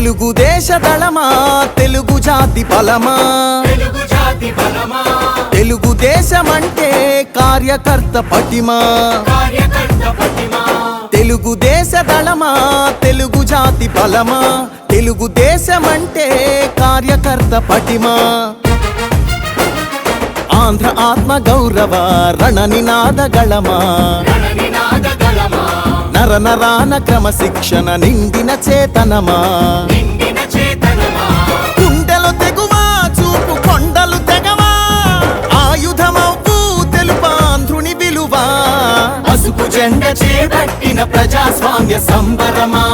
తెలుగుదేశ దళమా తెలుగు జాతి బలమా తెలుగుదేశమంటే కార్యకర్త పటిమా తెలుగుదేశ దళమా తెలుగు జాతి బలమా తెలుగుదేశమంటే కార్యకర్త పటిమా ఆంధ్ర ఆత్మ గౌరవ రణనినాద గళమా నర నరాన క్రమశిక్షణ నిండిన చేతనమా గుండెలు తెగువా చూపు కొండలు తెగవా ఆయుధమవు తెలుపాంధ్రుని విలువా పసుపు జెండ చేపట్టిన ప్రజాస్వామ్య సంబరమా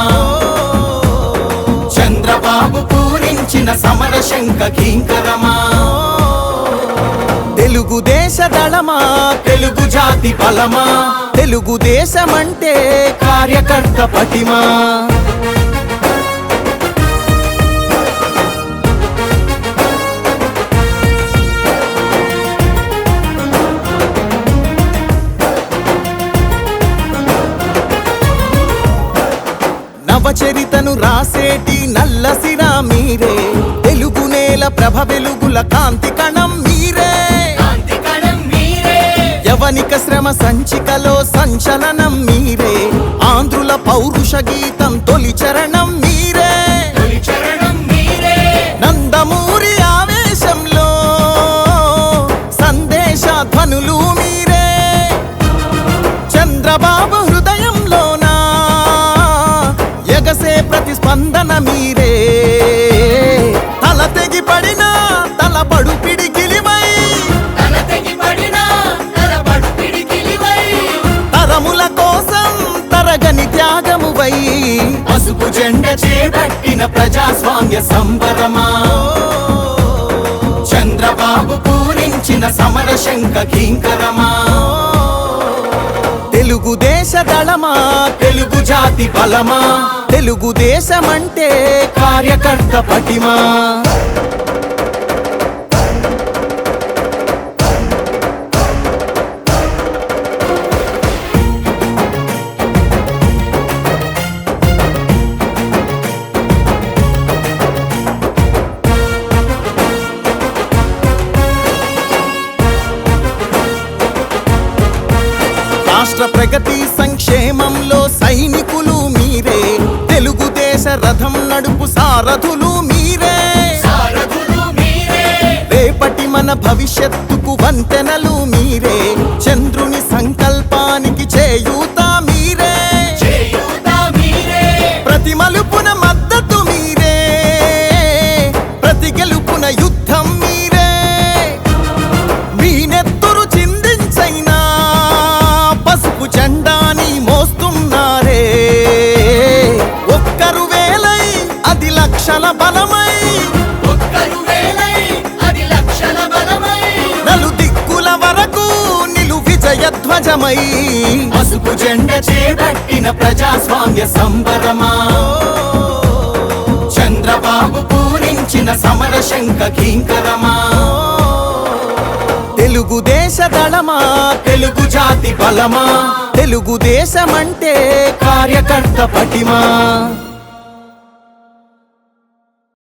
చంద్రబాబు పూరించిన సమర శంఖ కింకరమా తెలుగుదేశ దళమా తెలుగు జాతి బలమా తెలుగుదేశమంటే కార్యకర్త పటిమా నవచరితను రాసేటి నల్లసిరా మీరే తెలుగు నేల ప్రభ వెలుగుల కాంతి కణం మీరే యవనిక శ్రమ సంచికలో సంచలనం మీరే ఆంధ్రుల పౌరుష గీతం తొలి చరణం మీరే నందమూరి ఆవేశంలో సందేశ ధ్వనులు మీరే చంద్రబాబు హృదయంలోనా ఎగసే ప్రతిస్పందన మీరే తల తెగి పడిన తలపడు పిడికిలివై తరముల కోసం తరగని త్యాగమువై పసుపు జెండ చేపట్టిన ప్రజాస్వామ్య సంబరమా చంద్రబాబు పూరించిన సమర శంఖ కింకరమా తెలుగుదేశ దళమా తెలుగు జాతి బలమా తెలుగుదేశమంటే కార్యకర్త పటిమా రాష్ట్ర ప్రగతి సంక్షేమంలో సైనికులు మీరే తెలుగుదేశ రథం నడుపు సారథులు మీరే రేపటి మన భవిష్యత్తుకు వంతెనలు మీరే చంద్రుని సంకల్పానికి చేయూత మీరే ప్రతి మలుపున మద్దతు మీరే ప్రతి గెలుపున యుద్ధం మీరే మీ నెత్తురు చిందించైనా పసుపు జెండాని మోస్తున్నారే ఒక్కరు వేలై అది లక్షల బలమై నలు దిక్కుల వరకు నిలు విజయ ధ్వజమై పసుపు జెండ చేపట్టిన ప్రజాస్వామ్య సంబరమా చంద్రబాబు పూరించిన సమర శంఖ కింకరమా తెలుగుదేశ దళమా తెలుగు జాతి బలమా తెలుగుదేశమంటే కార్యకర్త పటిమా